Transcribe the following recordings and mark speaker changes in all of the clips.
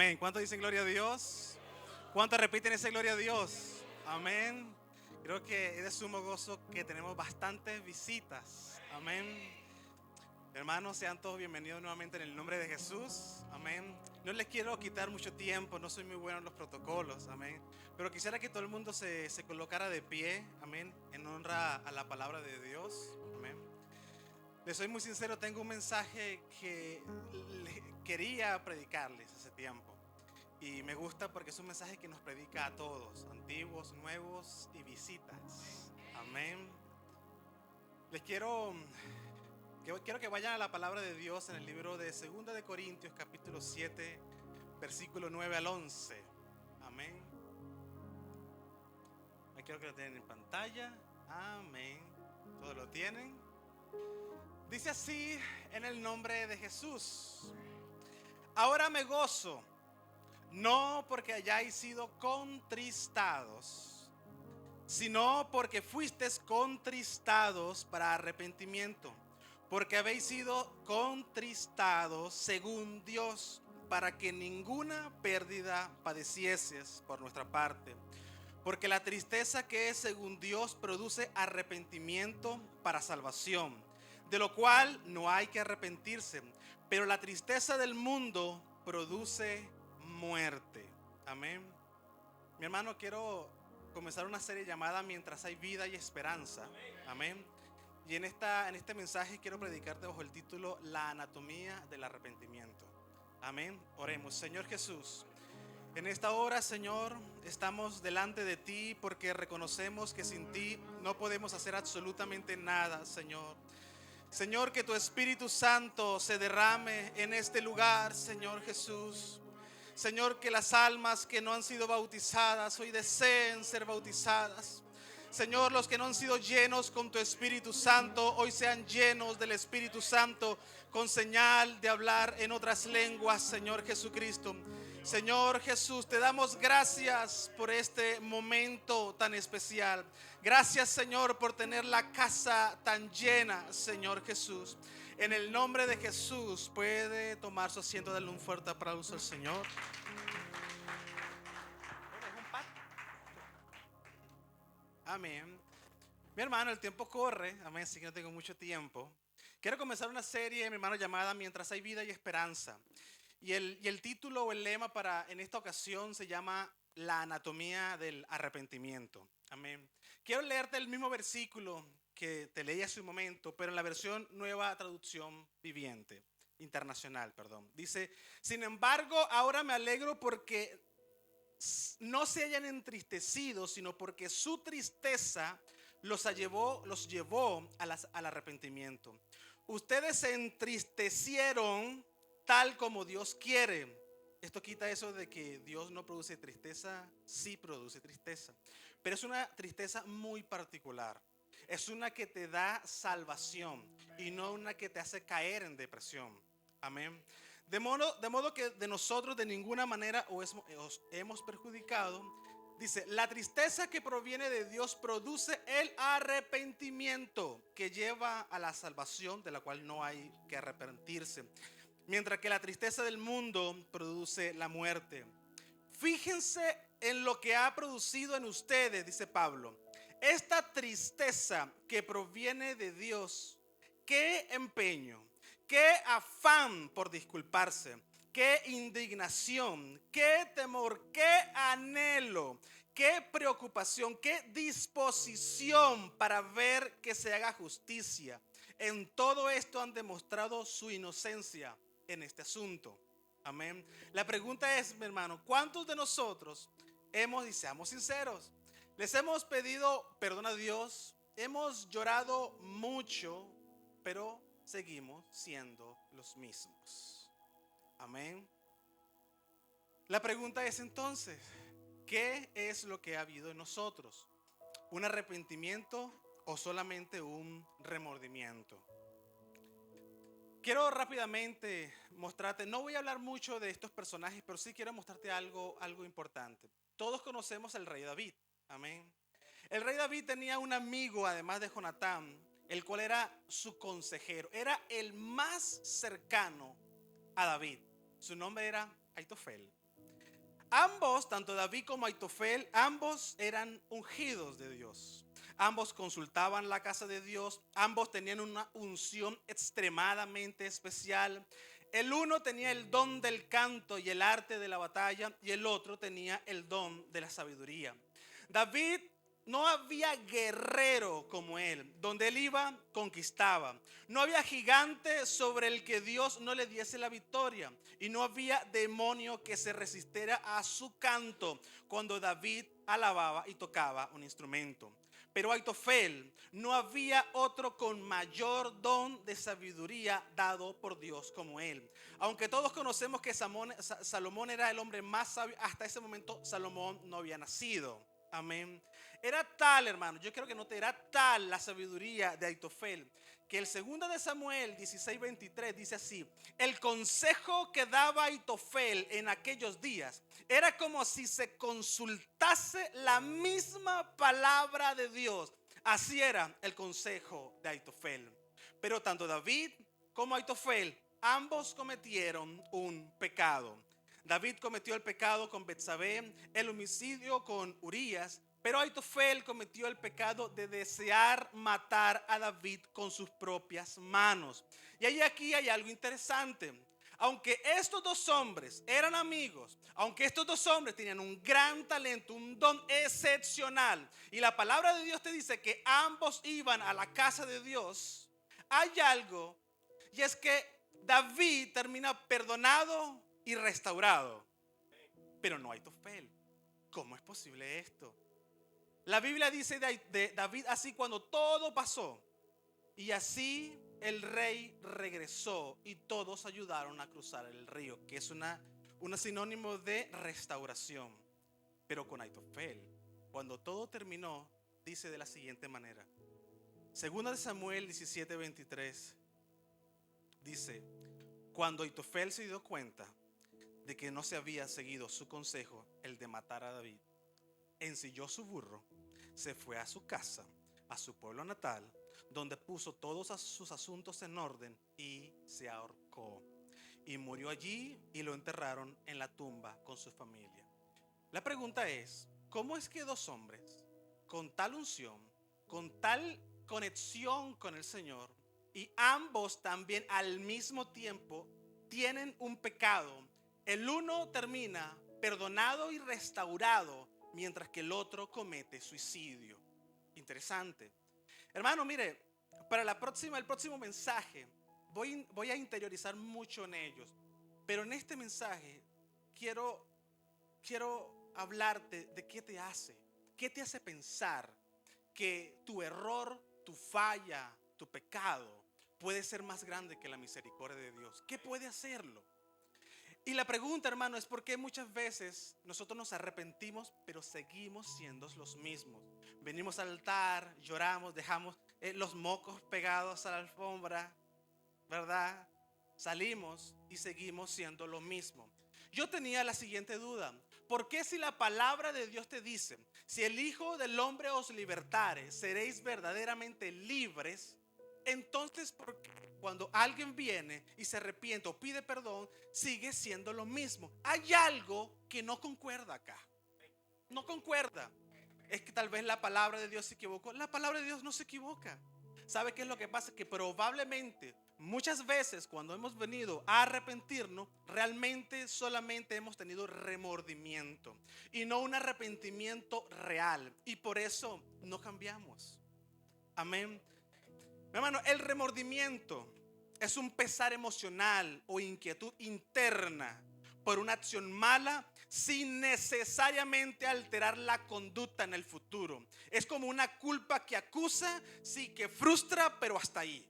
Speaker 1: Amén. ¿Cuántos dicen gloria a Dios? ¿Cuántos repiten esa gloria a Dios? Amén. Creo que es de sumo gozo que tenemos bastantes visitas. Amén. Hermanos, sean todos bienvenidos nuevamente en el nombre de Jesús. Amén. No les quiero quitar mucho tiempo, no soy muy bueno en los protocolos. Amén. Pero quisiera que todo el mundo se colocara de pie. Amén. En honra a la palabra de Dios. Amén. Les soy muy sincero, tengo un mensaje que quería predicarles hace tiempo. Y me gusta porque es un mensaje que nos predica a todos, antiguos, nuevos y visitas. Amén. Les quiero que vayan a la palabra de Dios en el libro de 2 de Corintios, capítulo 7, versículo 9 al 11. Amén. Aquí quiero que lo tienen en pantalla. Amén. ¿Todos lo tienen? Dice así en el nombre de Jesús. Ahora me gozo, no porque hayáis sido contristados, sino porque fuisteis contristados para arrepentimiento, porque habéis sido contristados según Dios, para que ninguna pérdida padecieses por nuestra parte. Porque la tristeza que es según Dios produce arrepentimiento para salvación, de lo cual no hay que arrepentirse, pero la tristeza del mundo produce muerte. Amén. Mi hermano, quiero comenzar una serie llamada Mientras hay vida y esperanza. Amén. Y en este mensaje quiero predicarte bajo el título La anatomía del arrepentimiento. Amén. Oremos. Señor Jesús, en esta hora, Señor, estamos delante de ti porque reconocemos que sin ti no podemos hacer absolutamente nada, Señor. Señor, que tu Espíritu Santo se derrame en este lugar, Señor Jesús. Señor, que las almas que no han sido bautizadas hoy deseen ser bautizadas. Señor, los que no han sido llenos con tu Espíritu Santo, hoy sean llenos del Espíritu Santo con señal de hablar en otras lenguas, Señor Jesucristo. Señor Jesús, te damos gracias por este momento tan especial. Gracias, Señor, por tener la casa tan llena, Señor Jesús. En el nombre de Jesús, puede tomar su asiento, darle un fuerte aplauso al Señor. Amén. Mi hermano, el tiempo corre. Amén, así que no tengo mucho tiempo. Quiero comenzar una serie, mi hermano, llamada Mientras hay vida y esperanza. Y el título o el lema en esta ocasión se llama La anatomía del arrepentimiento. Amén. Quiero leerte el mismo versículo que te leí hace un momento, pero en la versión Nueva Traducción Viviente, Internacional, perdón. Dice: sin embargo, ahora me alegro porque no se hayan entristecido, sino porque su tristeza los llevó al arrepentimiento. Ustedes se entristecieron tal como Dios quiere. Esto quita eso de que Dios no produce tristeza. Sí produce tristeza, pero es una tristeza muy particular. Es una que te da salvación y no una que te hace caer en depresión. Amén. De modo que de nosotros de ninguna manera os hemos perjudicado. Dice: la tristeza que proviene de Dios produce el arrepentimiento que lleva a la salvación, de la cual no hay que arrepentirse, mientras que la tristeza del mundo produce la muerte. Fíjense en lo que ha producido en ustedes, dice Pablo, esta tristeza que proviene de Dios. Qué empeño, qué afán por disculparse, qué indignación, qué temor, qué anhelo, qué preocupación, qué disposición para ver que se haga justicia. En todo esto han demostrado su inocencia en este asunto. Amén. La pregunta es, mi hermano, ¿cuántos de nosotros y seamos sinceros, les hemos pedido perdón a Dios? Hemos llorado mucho, pero seguimos siendo los mismos. Amén. La pregunta es entonces, ¿qué es lo que ha habido en nosotros? ¿Un arrepentimiento o solamente un remordimiento? Quiero rápidamente mostrarte, no voy a hablar mucho de estos personajes, pero sí quiero mostrarte algo importante. Todos conocemos al rey David. Amén. El rey David tenía un amigo, además de Jonatán, el cual era su consejero. Era el más cercano a David. Su nombre era Aitofel. Ambos, tanto David como Aitofel, ambos eran ungidos de Dios. Ambos consultaban la casa de Dios, ambos tenían una unción extremadamente especial. El uno tenía el don del canto y el arte de la batalla, y el otro tenía el don de la sabiduría. David, no había guerrero como él. Donde él iba, conquistaba. No había gigante sobre el que Dios no le diese la victoria. Y no había demonio que se resistiera a su canto cuando David alababa y tocaba un instrumento. Pero Aitofel, no había otro con mayor don de sabiduría dado por Dios como él. Aunque todos conocemos que Salomón era el hombre más sabio, hasta ese momento Salomón no había nacido. Amén. Era tal, hermano, yo quiero que note, era tal la sabiduría de Aitofel, que el 2 de Samuel 16:23 dice así: el consejo que daba Aitofel en aquellos días era como si se consultase la misma palabra de Dios. Así era el consejo de Aitofel. Pero tanto David como Aitofel, ambos cometieron un pecado. David cometió el pecado con Betsabé, el homicidio con Urías, pero Aitofel cometió el pecado de desear matar a David con sus propias manos. Y aquí hay algo interesante. Aunque estos dos hombres eran amigos, aunque estos dos hombres tenían un gran talento, un don excepcional, y la palabra de Dios te dice que ambos iban a la casa de Dios, hay algo, y es que David termina perdonado y restaurado, pero no Aitofel. ¿Cómo es posible esto? La Biblia dice de David así: cuando todo pasó, y así el rey regresó y todos ayudaron a cruzar el río, que es un sinónimo de restauración. Pero con Aitofel, cuando todo terminó, dice de la siguiente manera: 2 de Samuel 17:23 dice: cuando Aitofel se dio cuenta de que no se había seguido su consejo, el de matar a David, ensilló su burro, se fue a su casa, a su pueblo natal, donde puso todos sus asuntos en orden y se ahorcó. Y murió allí y lo enterraron en la tumba con su familia. La pregunta es: ¿cómo es que dos hombres con tal unción, con tal conexión con el Señor, y ambos también al mismo tiempo tienen un pecado, el uno termina perdonado y restaurado, mientras que el otro comete suicidio? Interesante. Hermano, mire, para el próximo mensaje voy a interiorizar mucho en ellos. Pero en este mensaje quiero hablarte de qué te hace pensar que tu error, tu falla, tu pecado puede ser más grande que la misericordia de Dios. ¿Qué puede hacerlo? Y la pregunta, hermano, es por qué muchas veces nosotros nos arrepentimos, pero seguimos siendo los mismos. Venimos al altar, lloramos, dejamos los mocos pegados a la alfombra, ¿verdad? Salimos y seguimos siendo lo mismo. Yo tenía la siguiente duda: ¿por qué, si la palabra de Dios te dice, si el Hijo del Hombre os libertare, seréis verdaderamente libres? Entonces, ¿por qué cuando alguien viene y se arrepiente o pide perdón, sigue siendo lo mismo? Hay algo que no concuerda acá. No concuerda. Es que tal vez la palabra de Dios se equivocó. La palabra de Dios no se equivoca. ¿Sabe qué es lo que pasa? Que probablemente muchas veces cuando hemos venido a arrepentirnos, realmente solamente hemos tenido remordimiento y no un arrepentimiento real. Y por eso no cambiamos. Amén. Mi hermano, el remordimiento es un pesar emocional o inquietud interna por una acción mala sin necesariamente alterar la conducta en el futuro. Es como una culpa que acusa, sí, que frustra, pero hasta ahí.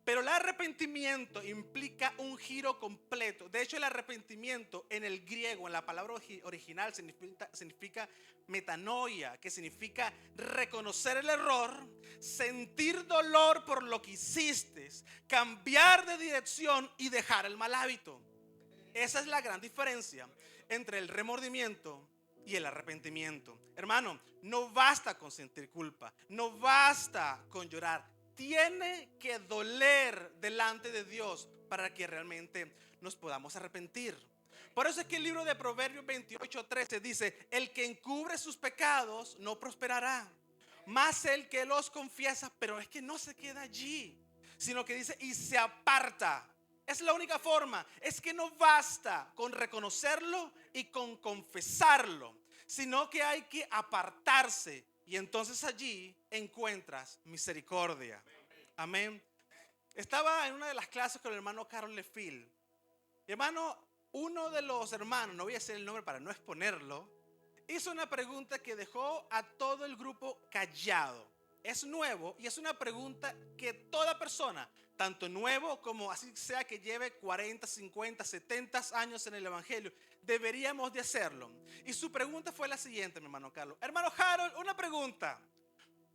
Speaker 1: Pero el arrepentimiento implica un giro completo. De hecho, el arrepentimiento en el griego, en la palabra original, significa metanoia, que significa reconocer el error, sentir dolor por lo que hiciste, cambiar de dirección y dejar el mal hábito. Esa es la gran diferencia entre el remordimiento y el arrepentimiento. Hermano, no basta con sentir culpa, no basta con llorar. Tiene que doler delante de Dios para que realmente nos podamos arrepentir. Por eso es que el libro de Proverbios 28:13 dice: el que encubre sus pecados no prosperará, más el que los confiesa. Pero es que no se queda allí, sino que dice: y se aparta. Es la única forma. Es que no basta con reconocerlo y con confesarlo, sino que hay que apartarse. Y entonces allí encuentras misericordia. Amén. Estaba en una de las clases con el hermano Carlos Lefil. Hermano, uno de los hermanos, no voy a decir el nombre para no exponerlo, hizo una pregunta que dejó a todo el grupo callado. Es nuevo y es una pregunta que toda persona, tanto nuevo como así sea que lleve 40, 50, 70 años en el evangelio, deberíamos de hacerlo. Y su pregunta fue la siguiente, mi hermano Carlos. Hermano Harold, una pregunta: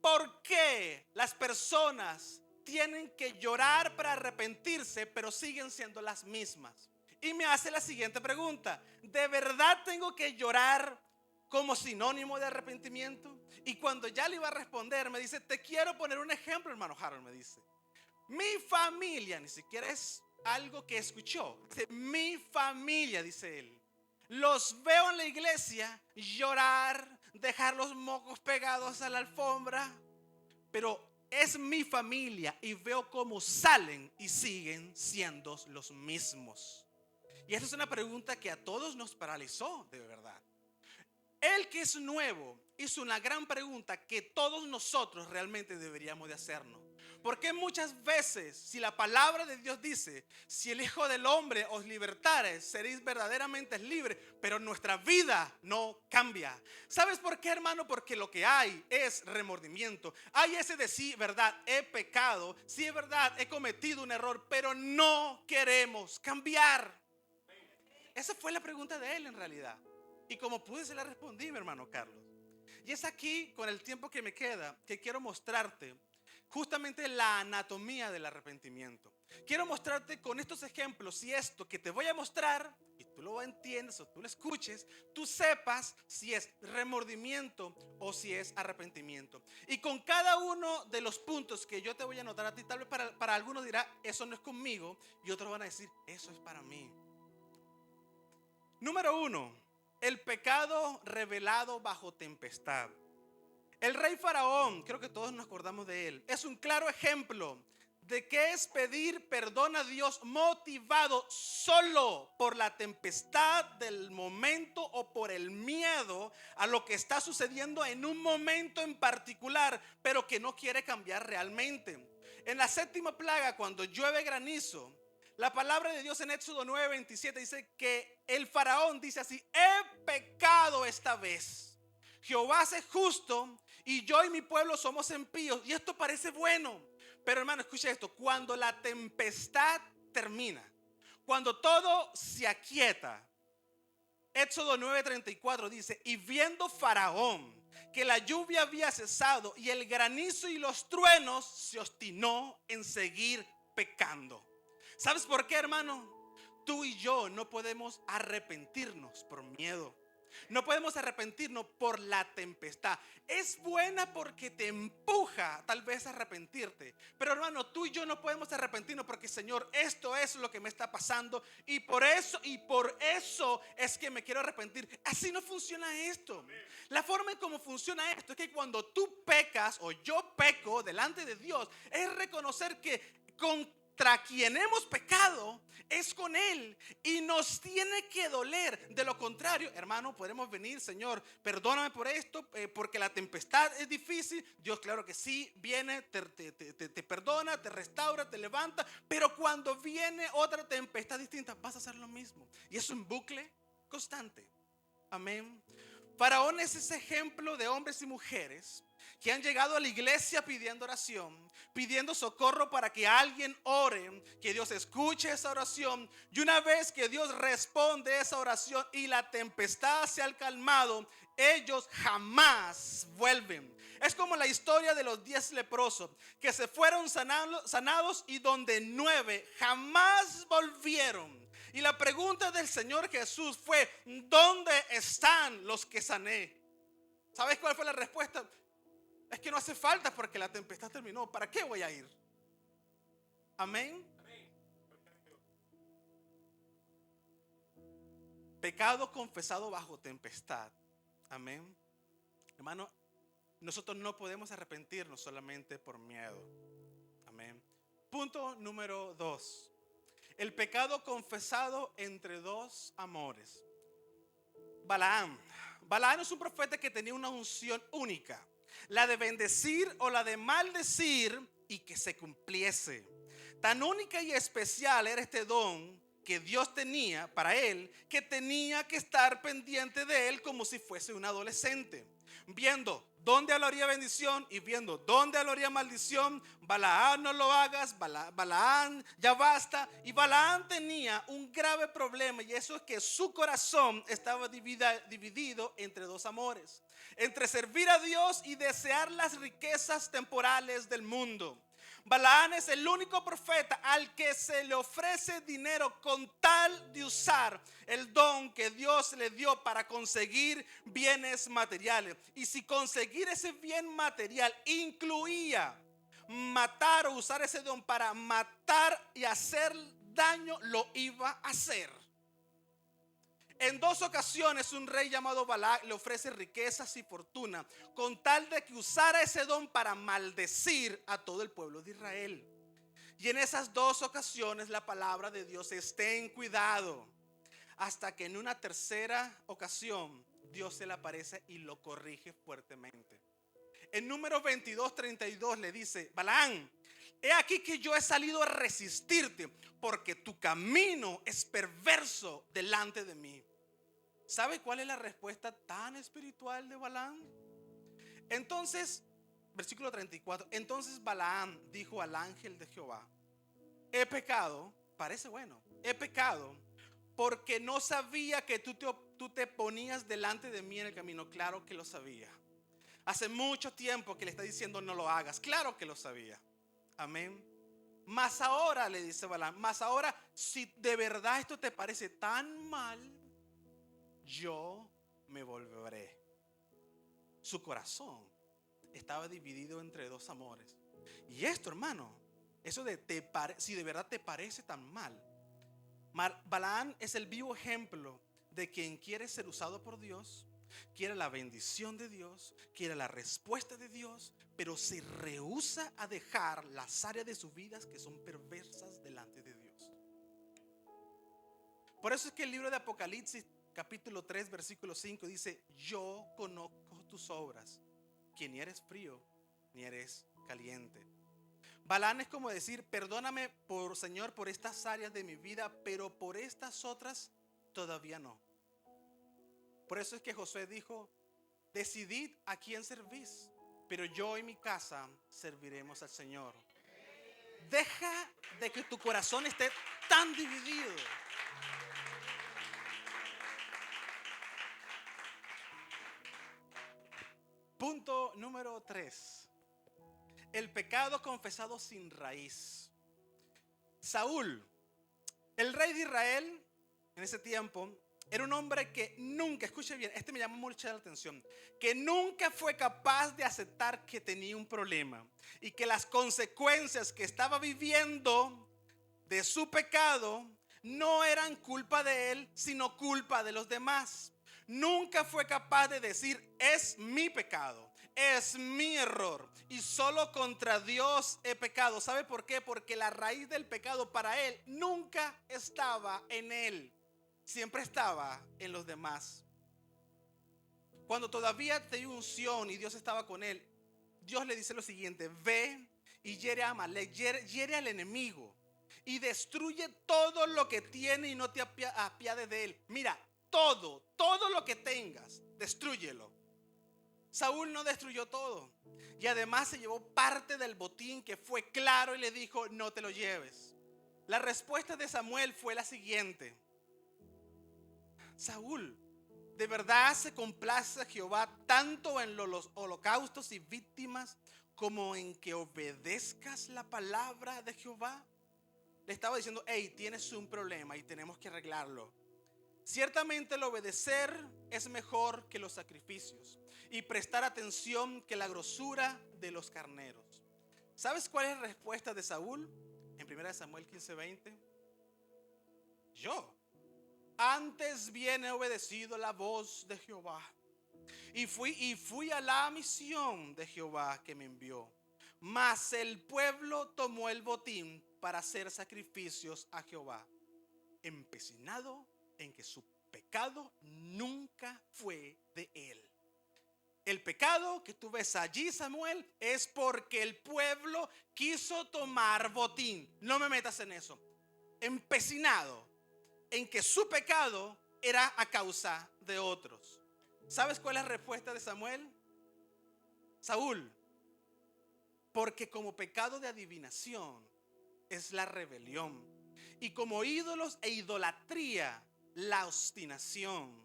Speaker 1: ¿por qué las personas tienen que llorar para arrepentirse, pero siguen siendo las mismas? Y me hace la siguiente pregunta: ¿de verdad tengo que llorar como sinónimo de arrepentimiento? Y cuando ya le iba a responder, me dice: te quiero poner un ejemplo, hermano Harold. Me dice: mi familia, ni siquiera es algo que escuchó, dice, mi familia, dice él, los veo en la iglesia llorar, dejar los mocos pegados a la alfombra, pero es mi familia y veo cómo salen y siguen siendo los mismos. Y esa es una pregunta que a todos nos paralizó, de verdad. El que es nuevo hizo una gran pregunta que todos nosotros realmente deberíamos de hacernos. Porque muchas veces, si la palabra de Dios dice: si el Hijo del Hombre os libertare, seréis verdaderamente libres, pero nuestra vida no cambia. ¿Sabes por qué, hermano? Porque lo que hay es remordimiento. Hay ese de sí, verdad, he pecado, sí es verdad, he cometido un error, pero no queremos cambiar. Esa fue la pregunta de él en realidad. Y como pude, se la respondí, mi hermano Carlos. Y es aquí, con el tiempo que me queda, que quiero mostrarte justamente la anatomía del arrepentimiento. Quiero mostrarte con estos ejemplos y esto que te voy a mostrar, y tú lo entiendes o tú lo escuches, tú sepas si es remordimiento o si es arrepentimiento. Y con cada uno de los puntos que yo te voy a anotar a ti, tal vez para algunos dirá: eso no es conmigo, y otros van a decir: eso es para mí. Número 1, el pecado revelado bajo tempestad. El rey Faraón, creo que todos nos acordamos de él, es un claro ejemplo de qué es pedir perdón a Dios motivado solo por la tempestad del momento o por el miedo a lo que está sucediendo en un momento en particular, pero que no quiere cambiar realmente. En la séptima plaga, cuando llueve granizo, la palabra de Dios en Éxodo 9:27 dice que el faraón dice así: he pecado esta vez. Jehová es justo y yo y mi pueblo somos impíos. Y esto parece bueno, pero hermano, escucha esto: cuando la tempestad termina, cuando todo se aquieta, Éxodo 9:34 dice: y viendo Faraón que la lluvia había cesado y el granizo y los truenos, se obstinó en seguir pecando. ¿Sabes por qué, hermano? Tú y yo no podemos arrepentirnos por miedo. No podemos arrepentirnos por la tempestad. Es buena porque te empuja tal vez a arrepentirte. Pero hermano, tú y yo no podemos arrepentirnos porque: Señor, esto es lo que me está pasando y por eso es que me quiero arrepentir. Así no funciona esto. La forma en cómo funciona esto es que cuando tú pecas o yo peco delante de Dios, es reconocer que contra quien hemos pecado es con Él y nos tiene que doler. De lo contrario, hermano, podemos venir: Señor, perdóname por esto, porque la tempestad es difícil. Dios, claro que sí, viene, te perdona, te restaura, te levanta. Pero cuando viene otra tempestad distinta, vas a hacer lo mismo. Y es un bucle constante. Amén. Faraón es ese ejemplo de hombres y mujeres que han llegado a la iglesia pidiendo oración, pidiendo socorro para que alguien ore, que Dios escuche esa oración, y una vez que Dios responde esa oración y la tempestad se ha calmado, ellos jamás vuelven. Es como la historia de los 10 leprosos que se fueron sanados y donde 9 jamás volvieron. Y la pregunta del Señor Jesús fue: ¿dónde están los que sané? ¿Sabes cuál fue la respuesta? Es que no hace falta porque la tempestad terminó. ¿Para qué voy a ir? Amén. Pecado confesado bajo tempestad. Amén. Hermano, nosotros no podemos arrepentirnos solamente por miedo. Amén. Punto número 2. El pecado confesado entre dos amores. Balaam. Balaam es un profeta que tenía una unción única, la de bendecir o la de maldecir y que se cumpliese. Tan única y especial era este don que Dios tenía para él, que tenía que estar pendiente de él como si fuese un adolescente, viendo dónde hablaría bendición y viendo dónde hablaría maldición. Balaam, no lo hagas. Balaam, ya basta. Y Balaam tenía un grave problema, y eso es que su corazón estaba dividido entre dos amores: entre servir a Dios y desear las riquezas temporales del mundo. Balaam es el único profeta al que se le ofrece dinero con tal de usar el don que Dios le dio para conseguir bienes materiales. Y si conseguir ese bien material incluía matar o usar ese don para matar y hacer daño, lo iba a hacer. En 2 ocasiones un rey llamado Balac le ofrece riquezas y fortuna con tal de que usara ese don para maldecir a todo el pueblo de Israel. Y en esas 2 ocasiones la palabra de Dios es: ten cuidado. Hasta que en una tercera ocasión Dios se le aparece y lo corrige fuertemente. En Números 22:32 le dice: Balaam, he aquí que yo he salido a resistirte, porque tu camino es perverso delante de mí. ¿Sabe cuál es la respuesta tan espiritual de Balaam? Entonces, versículo 34. Entonces Balaam dijo al ángel de Jehová: he pecado, parece bueno, he pecado porque no sabía que tú te ponías delante de mí en el camino. Claro que lo sabía. Hace mucho tiempo que le está diciendo no lo hagas. Claro que lo sabía. Amén. Mas ahora, le dice Balaam, mas ahora, si de verdad esto te parece tan mal, yo me volveré. Su corazón estaba dividido entre dos amores. Y esto, hermano, eso de si de verdad te parece tan mal. Balaam es el vivo ejemplo de quien quiere ser usado por Dios, quiere la bendición de Dios, quiere la respuesta de Dios, pero se rehúsa a dejar las áreas de sus vidas que son perversas delante de Dios. Por eso es que el libro de Apocalipsis capítulo 3 versículo 5 dice: yo conozco tus obras, que ni eres frío ni eres caliente. Balaam es como decir: perdóname, Señor, por estas áreas de mi vida, pero por estas otras todavía no. Por eso es que Josué dijo: decidid a quién servís, pero yo y mi casa serviremos al Señor. Deja de que tu corazón esté tan dividido. Punto número 3. El pecado confesado sin raíz. Saúl, el rey de Israel en ese tiempo, era un hombre que nunca, escuche bien, me llamó mucho la atención, que nunca fue capaz de aceptar que tenía un problema y que las consecuencias que estaba viviendo de su pecado no eran culpa de él, sino culpa de los demás. Nunca fue capaz de decir: es mi pecado, es mi error y solo contra Dios he pecado. ¿Sabe por qué? Porque la raíz del pecado para él nunca estaba en él, siempre estaba en los demás. Cuando todavía tenía unción y Dios estaba con él, Dios le dice lo siguiente: ve y hiere a Amalek, hiere al enemigo y destruye todo lo que tiene y no te apiades de él. Mira, todo lo que tengas, destrúyelo. Saúl no destruyó todo, y además se llevó parte del botín, que fue claro, y le dijo: no te lo lleves. La respuesta de Samuel fue la siguiente: Saúl, ¿de verdad se complace a Jehová tanto en los holocaustos y víctimas como en que obedezcas la palabra de Jehová? Le estaba diciendo: hey, tienes un problema y tenemos que arreglarlo. Ciertamente el obedecer es mejor que los sacrificios y prestar atención que la grosura de los carneros. ¿Sabes cuál es la respuesta de Saúl? En 1 Samuel 15:20. Antes bien he obedecido la voz de Jehová. Y fui a la misión de Jehová que me envió. Mas el pueblo tomó el botín para hacer sacrificios a Jehová, empecinado en que su pecado nunca fue de él. El pecado que tú ves allí, Samuel, es porque el pueblo quiso tomar botín. No me metas en eso. Empecinado en que su pecado era a causa de otros. ¿Sabes cuál es la respuesta de Samuel? Saúl, porque como pecado de adivinación es la rebelión, y como ídolos e idolatría la obstinación.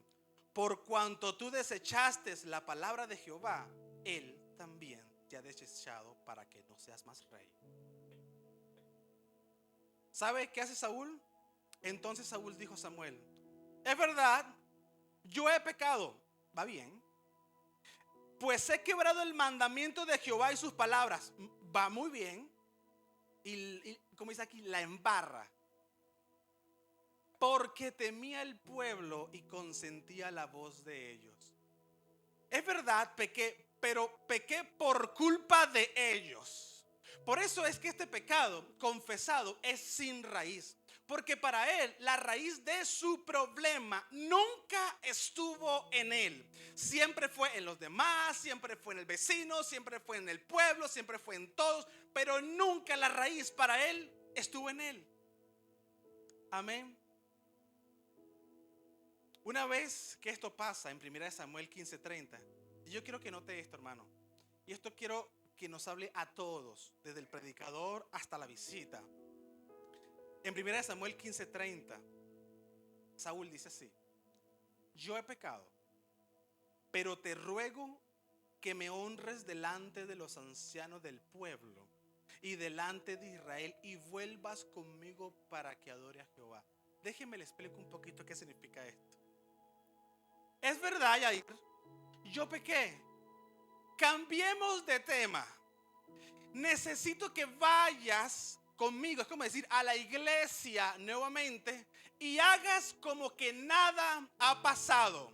Speaker 1: Por cuanto tú desechaste la palabra de Jehová, él también te ha desechado para que no seas más rey. ¿Sabe qué hace Saúl? Entonces Saúl dijo a Samuel: es verdad, yo he pecado. Va bien. Pues he quebrado el mandamiento de Jehová y sus palabras. Va muy bien. Y como dice aquí, la embarra. Porque temía el pueblo y consentía la voz de ellos. Es verdad, pequé, pero pequé por culpa de ellos. Por eso es que este pecado confesado es sin raíz. Porque para él la raíz de su problema nunca estuvo en él. Siempre fue en los demás, siempre fue en el vecino, siempre fue en el pueblo, siempre fue en todos. Pero nunca la raíz para él estuvo en él. Amén. Una vez que esto pasa en 1 Samuel 15:30, y yo quiero que note esto, hermano. Y esto quiero que nos hable a todos, desde el predicador hasta la visita. En 1 Samuel 15:30, Saúl dice así: yo he pecado, pero te ruego que me honres delante de los ancianos del pueblo y delante de Israel, y vuelvas conmigo para que adore a Jehová. Déjenme le explico un poquito qué significa esto. Es verdad, Yair, yo pequé. Cambiemos de tema. Necesito que vayas conmigo, es como decir, a la iglesia nuevamente, y hagas como que nada ha pasado.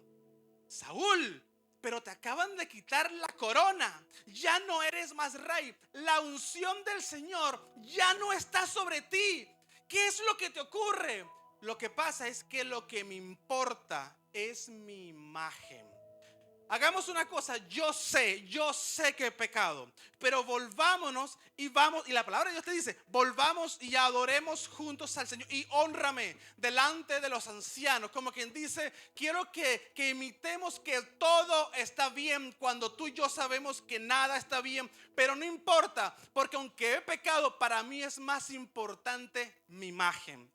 Speaker 1: Saúl, pero te acaban de quitar la corona, ya no eres más rey, la unción del Señor ya no está sobre ti. ¿Qué es lo que te ocurre? Lo que pasa es que lo que me importa es mi imagen. Hagamos una cosa, yo sé que he pecado, pero volvámonos y vamos, y la palabra de Dios te dice, volvamos y adoremos juntos al Señor y hónrame delante de los ancianos, como quien dice, quiero que imitemos que todo está bien cuando tú y yo sabemos que nada está bien, pero no importa, porque aunque he pecado, para mí es más importante mi imagen.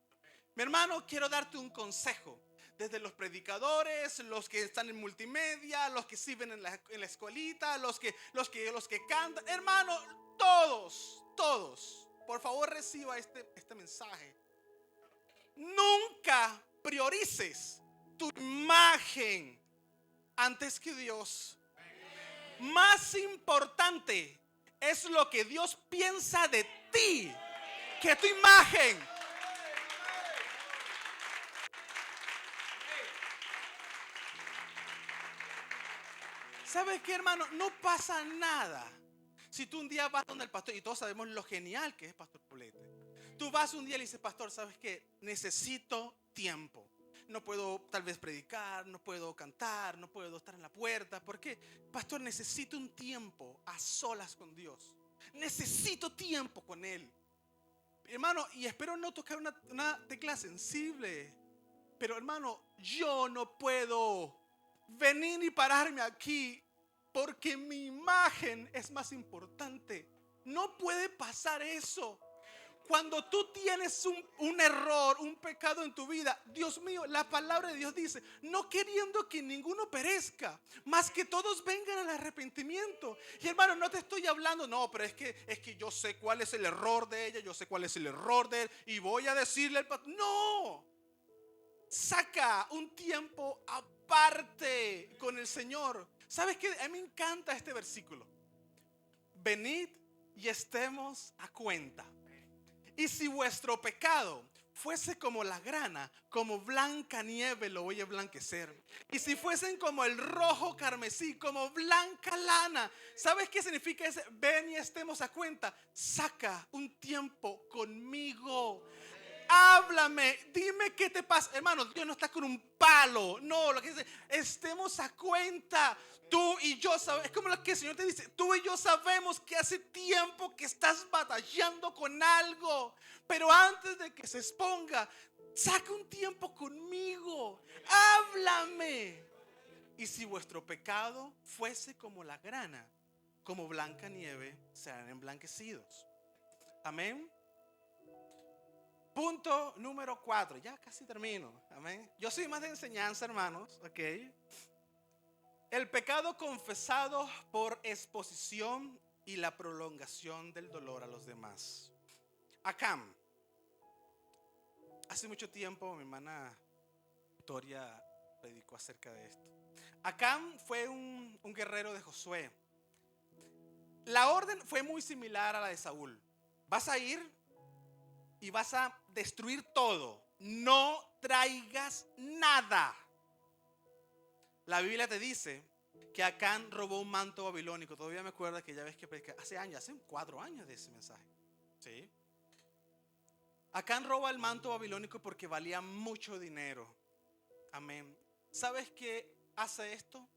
Speaker 1: Mi hermano, quiero darte un consejo. Desde los predicadores, los que están en multimedia, los que sirven en la escuelita, los que cantan. Hermano, todos. Por favor, reciba este mensaje. Nunca priorices tu imagen antes que Dios. Más importante es lo que Dios piensa de ti que tu imagen. ¿Sabes qué, hermano? No pasa nada si tú un día vas donde el pastor, y todos sabemos lo genial que es Pastor Pulete. Tú vas un día y le dices, pastor, ¿sabes qué? Necesito tiempo. No puedo tal vez predicar, no puedo cantar, no puedo estar en la puerta. ¿Por qué? Pastor, necesito un tiempo a solas con Dios. Necesito tiempo con Él. Hermano, y espero no tocar una tecla sensible, pero hermano, yo no puedo venir y pararme aquí porque mi imagen es más importante. No puede pasar eso. Cuando tú tienes un error, un pecado en tu vida, Dios mío, la palabra de Dios dice, no queriendo que ninguno perezca, más que todos vengan al arrepentimiento. Y hermano, no te estoy hablando, no, pero es que yo sé cuál es el error de ella, yo sé cuál es el error de él, y voy a decirle al pastor, no. Saca un tiempo aparte con el Señor. ¿Sabes qué? A mí me encanta este versículo. Venid y estemos a cuenta. Y si vuestro pecado fuese como la grana, como blanca nieve lo voy a emblanquecer. Y si fuesen como el rojo carmesí, como blanca lana. ¿Sabes qué significa ese? Ven y estemos a cuenta. Saca un tiempo conmigo. Háblame, dime qué te pasa. Hermano, Dios no está con un palo. No, lo que dice, estemos a cuenta. Tú y yo sabemos, es como lo que el Señor te dice, tú y yo sabemos que hace tiempo que estás batallando con algo. Pero antes de que se exponga, saca un tiempo conmigo. Háblame. Y si vuestro pecado fuese como la grana, como blanca nieve, serán emblanquecidos. Amén. Punto número 4. Ya casi termino. Amén. Yo soy más de enseñanza, hermanos. Ok. El pecado confesado por exposición y la prolongación del dolor a los demás. Acán. Hace mucho tiempo mi hermana Victoria predicó acerca de esto. Acán fue un guerrero de Josué. La orden fue muy similar a la de Saúl. Vas a ir y vas a destruir todo. No traigas nada. La Biblia te dice que Acán robó un manto babilónico. Todavía me acuerdo que ya ves que hace años, hace 4 años de ese mensaje. ¿Sí? Acán roba el manto babilónico porque valía mucho dinero. Amén. ¿Sabes qué hace esto?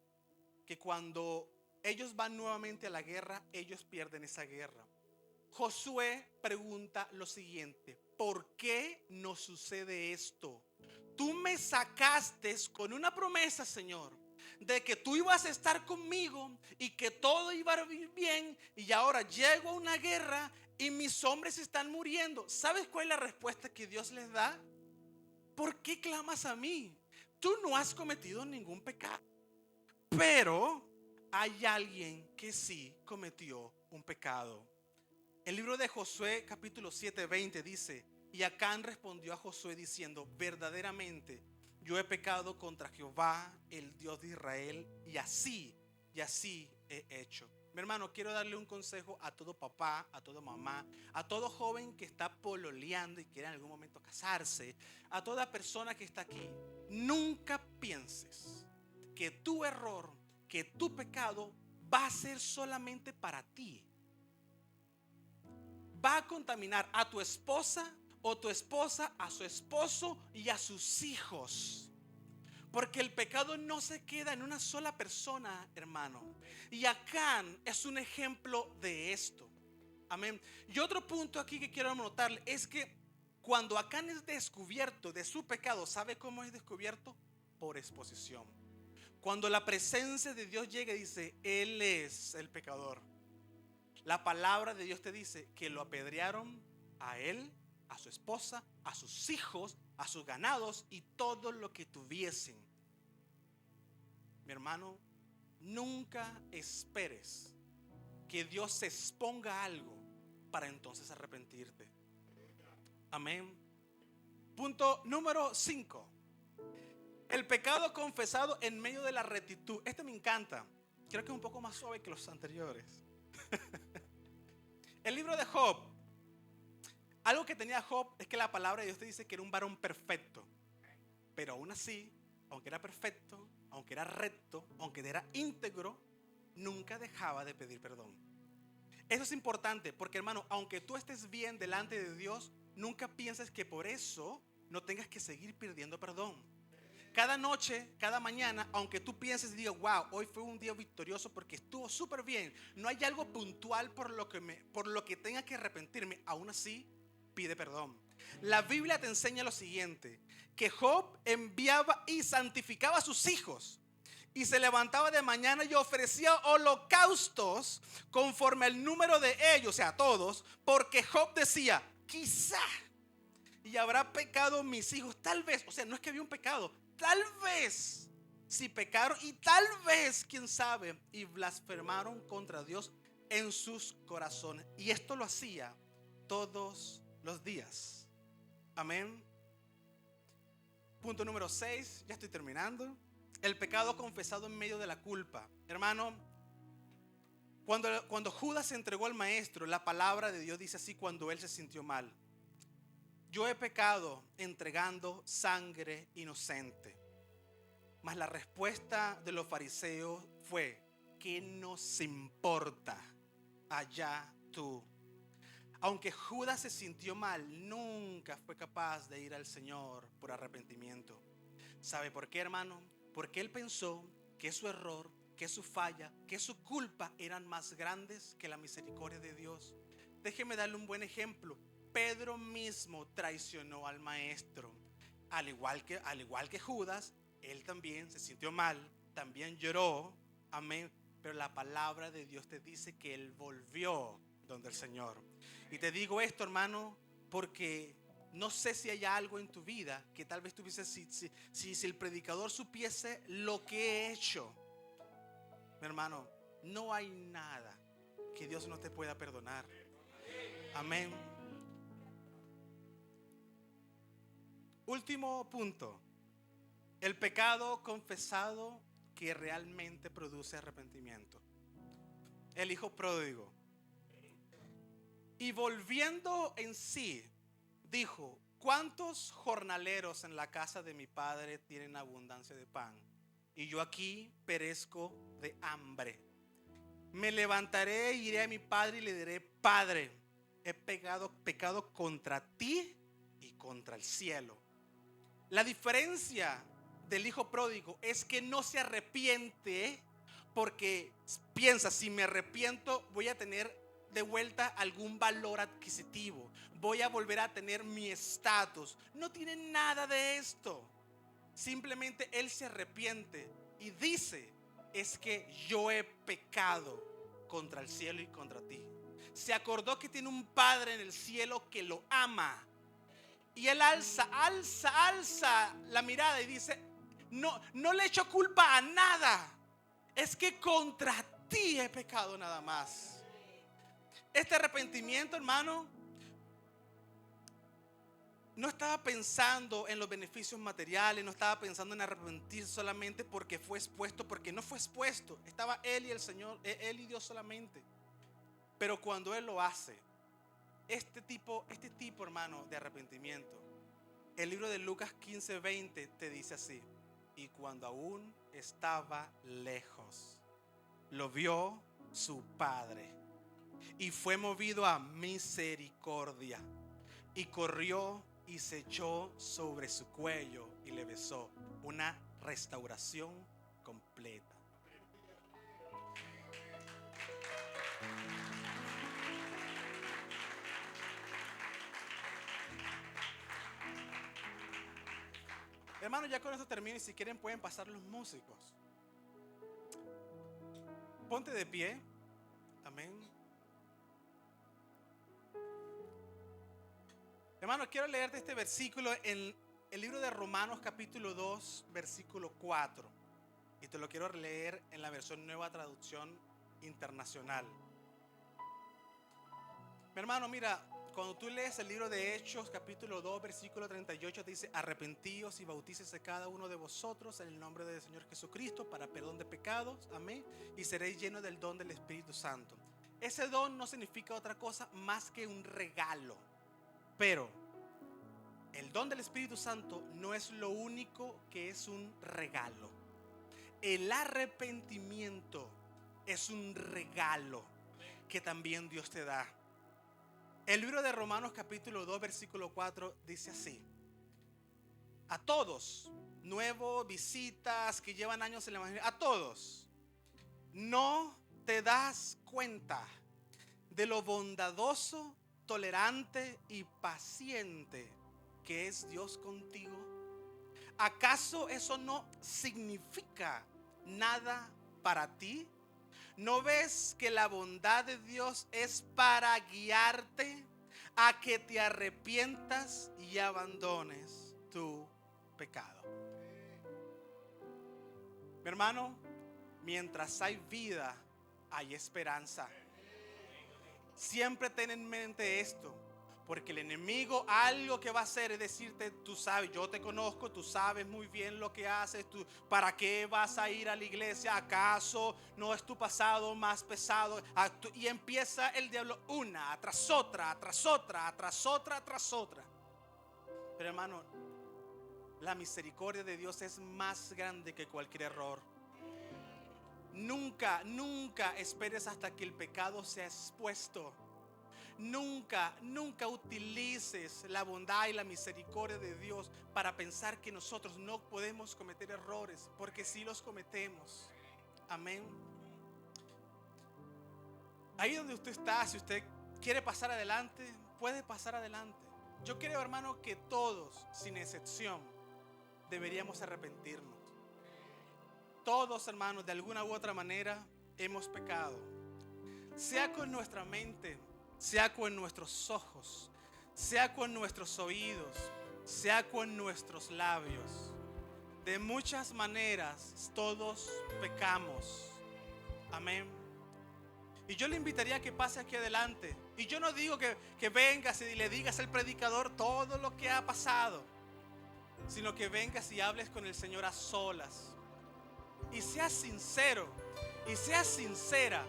Speaker 1: Que cuando ellos van nuevamente a la guerra, ellos pierden esa guerra. Josué pregunta lo siguiente: ¿por qué nos sucede esto? Tú me sacaste con una promesa, Señor, de que tú ibas a estar conmigo y que todo iba a ir bien, y ahora llego a una guerra y mis hombres están muriendo. ¿Sabes cuál es la respuesta que Dios les da? ¿Por qué clamas a mí? Tú no has cometido ningún pecado, pero hay alguien que sí cometió un pecado. El libro de Josué capítulo 7:20 dice: y Acán respondió a Josué diciendo, verdaderamente yo he pecado contra Jehová, el Dios de Israel, y así he hecho. Mi hermano, quiero darle un consejo a todo papá, a toda mamá, a todo joven que está pololeando y quiere en algún momento casarse, a toda persona que está aquí. Nunca pienses que tu error, que tu pecado va a ser solamente para ti. Va a contaminar a tu esposa o tu esposa a su esposo y a sus hijos. Porque el pecado no se queda en una sola persona, hermano. Y Acán es un ejemplo de esto. Amén. Y otro punto aquí que quiero anotarle es que cuando Acán es descubierto de su pecado, ¿sabe cómo es descubierto? Por exposición. Cuando la presencia de Dios llega y dice, Él es el pecador. La palabra de Dios te dice que lo apedrearon a él, a su esposa, a sus hijos, a sus ganados y todo lo que tuviesen. Mi hermano, nunca esperes que Dios se exponga a algo para entonces arrepentirte. Amén. Punto número 5. El pecado confesado en medio de la rectitud. Este me encanta. Creo que es un poco más suave que los anteriores. El libro de Job. Algo que tenía Job es que la palabra de Dios te dice que era un varón perfecto. Pero aún así, aunque era perfecto, aunque era recto, aunque era íntegro, nunca dejaba de pedir perdón. Eso es importante porque, hermano, aunque tú estés bien delante de Dios, nunca pienses que por eso no tengas que seguir pidiendo perdón. Cada noche, cada mañana, aunque tú pienses y digas, wow, hoy fue un día victorioso porque estuvo súper bien, no hay algo puntual por lo que tenga que arrepentirme, aún así pide perdón. La Biblia te enseña lo siguiente: que Job enviaba y santificaba a sus hijos y se levantaba de mañana y ofrecía holocaustos conforme al número de ellos, o sea, todos, porque Job decía, quizá y habrá pecado mis hijos, tal vez, o sea, no es que había un pecado, tal vez si pecaron y tal vez, quién sabe, y blasfemaron contra Dios en sus corazones. Y esto lo hacía todos los días. Amén. Punto número 6, ya estoy terminando. El pecado confesado en medio de la culpa. Hermano, cuando Judas se entregó al maestro, la palabra de Dios dice así: cuando él se sintió mal. yo he pecado entregando sangre inocente. Mas la respuesta de los fariseos fue: ¿qué nos importa? Allá tú. Aunque Judas se sintió mal, nunca fue capaz de ir al Señor por arrepentimiento. ¿Sabe por qué, hermano? Porque él pensó que su error, que su falla, que su culpa eran más grandes que la misericordia de Dios. Déjeme darle un buen ejemplo. Pedro mismo traicionó al maestro. Al igual que Judas, él también se sintió mal, también lloró. Amén. Pero la palabra de Dios te dice que él volvió donde el Señor. Y te digo esto, hermano, porque no sé si hay algo en tu vida que tal vez tuviese, si el predicador supiese lo que he hecho, mi hermano, no hay nada que Dios no te pueda perdonar. Amén. Último punto: el pecado confesado que realmente produce arrepentimiento. El hijo pródigo, y volviendo en sí, dijo: ¿cuántos jornaleros en la casa de mi padre tienen abundancia de pan? Y yo aquí perezco de hambre. Me levantaré, iré a mi padre y le diré: Padre, he pecado contra ti y contra el cielo. La diferencia del hijo pródigo es que no se arrepiente porque piensa: si me arrepiento voy a tener de vuelta algún valor adquisitivo, voy a volver a tener mi estatus. No tiene nada de esto. Simplemente él se arrepiente y dice: es que yo he pecado contra el cielo y contra ti. Se acordó que tiene un padre en el cielo que lo ama. Y él alza la mirada y dice: no le echo culpa a nada. Es que contra ti he pecado nada más. Este arrepentimiento, hermano, no estaba pensando en los beneficios materiales, no estaba pensando en arrepentir solamente porque fue expuesto, porque no fue expuesto. Estaba él y el Señor, él y Dios solamente. Pero cuando él lo hace, este tipo, hermano, de arrepentimiento, el libro de Lucas 15:20 te dice así: y cuando aún estaba lejos, lo vio su padre y fue movido a misericordia, y corrió y se echó sobre su cuello y le besó. Una restauración completa. Hermano, ya con esto termino y si quieren pueden pasar los músicos. Ponte de pie. Amén. Hermano, quiero leerte este versículo en el libro de Romanos capítulo 2, versículo 4. Y te lo quiero leer en la versión Nueva Traducción Internacional. Mi hermano, mira, cuando tú lees el libro de Hechos capítulo 2, versículo 38, te dice: arrepentíos y bautícese cada uno de vosotros en el nombre del Señor Jesucristo para perdón de pecados, amén, y seréis llenos del don del Espíritu Santo. Ese don no significa otra cosa más que un regalo. Pero el don del Espíritu Santo no es lo único que es un regalo. El arrepentimiento es un regalo que también Dios te da. El libro de Romanos capítulo 2 versículo 4 dice así: a todos, nuevos, visitas que llevan años en el evangelio, a todos, ¿no te das cuenta de lo bondadoso, tolerante y paciente que es Dios contigo? ¿Acaso eso no significa nada para ti? ¿No ves que la bondad de Dios es para guiarte a que te arrepientas y abandones tu pecado? Mi hermano, mientras hay vida, hay esperanza. Siempre ten en mente esto, porque el enemigo algo que va a hacer es decirte: tú sabes, yo te conozco, tú sabes muy bien lo que haces, tú, ¿para qué vas a ir a la iglesia? ¿Acaso no es tu pasado más pesado? Y empieza el diablo una tras otra, tras otra, tras otra, tras otra. Pero hermano, la misericordia de Dios es más grande que cualquier error. Nunca, nunca esperes hasta que el pecado sea expuesto. Nunca, nunca utilices la bondad y la misericordia de Dios para pensar que nosotros no podemos cometer errores, porque sí los cometemos. Amén. Ahí donde usted está, si usted quiere pasar adelante, puede pasar adelante. Yo creo, hermano, que todos, sin excepción, deberíamos arrepentirnos. Todos, hermanos, de alguna u otra manera hemos pecado. Sea con nuestra mente, sea con nuestros ojos, sea con nuestros oídos, sea con nuestros labios. De muchas maneras todos pecamos. Amén. Y yo le invitaría a que pase aquí adelante. Y yo no digo que vengas y le digas al predicador todo lo que ha pasado, sino que vengas y hables con el Señor a solas. Y seas sincero, y seas sincera.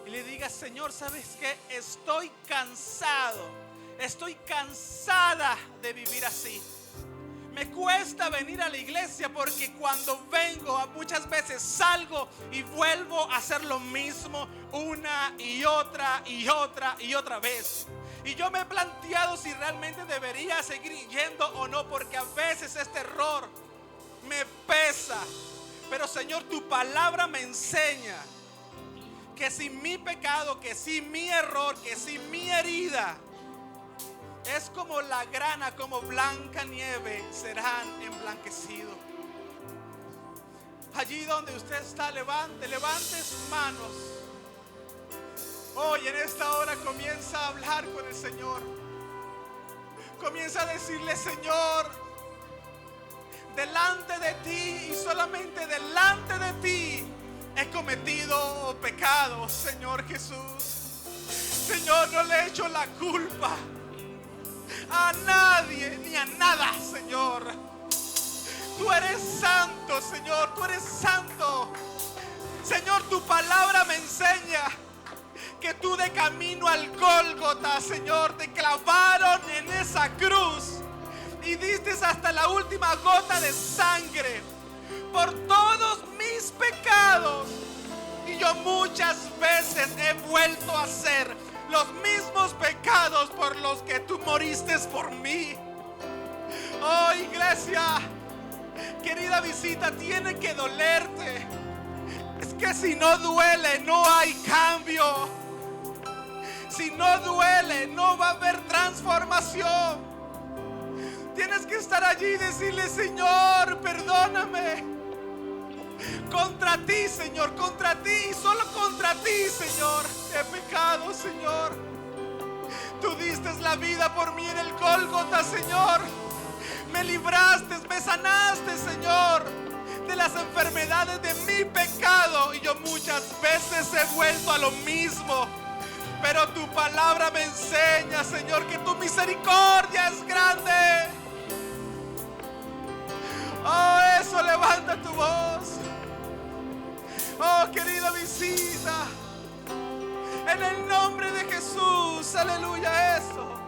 Speaker 1: Y le digas: Señor, ¿sabes qué? Estoy cansado, estoy cansada de vivir así. Me cuesta venir a la iglesia porque cuando vengo muchas veces salgo y vuelvo a hacer lo mismo una y otra y otra y otra vez. Y yo me he planteado si realmente debería seguir yendo o no, porque a veces este error me pesa. Pero Señor, tu palabra me enseña que si mi pecado, que si mi error, que si mi herida es como la grana, como blanca nieve, serán emblanquecidos. Allí donde usted está, levante sus manos. Hoy en esta hora comienza a hablar con el Señor. Comienza a decirle: Señor, delante de ti y solamente delante de ti he cometido pecado, Señor Jesús. Señor, no le he hecho la culpa a nadie ni a nada, Señor. Tú eres santo, Señor, tú eres santo. Señor, tu palabra me enseña que tú de camino al Gólgota, Señor, te clavaron en esa cruz y diste hasta la última gota de sangre por todos mis pecados. Y yo muchas veces he vuelto a hacer los mismos pecados por los que tú moriste por mí. Oh, iglesia, querida visita, tiene que dolerte. Es que si no duele, no hay cambio. Si no duele, no va a haber transformación. Tienes que estar allí y decirle: Señor, perdóname. Contra ti, Señor, contra ti y solo contra ti, Señor, he pecado, Señor. Tú diste la vida por mí en el Gólgota, Señor. Me libraste, me sanaste, Señor, de las enfermedades de mi pecado. Y yo muchas veces he vuelto a lo mismo. Pero tu palabra me enseña, Señor, que tu misericordia es grande. Oh, eso, levanta tu voz. Oh, querida visita, en el nombre de Jesús, aleluya, eso.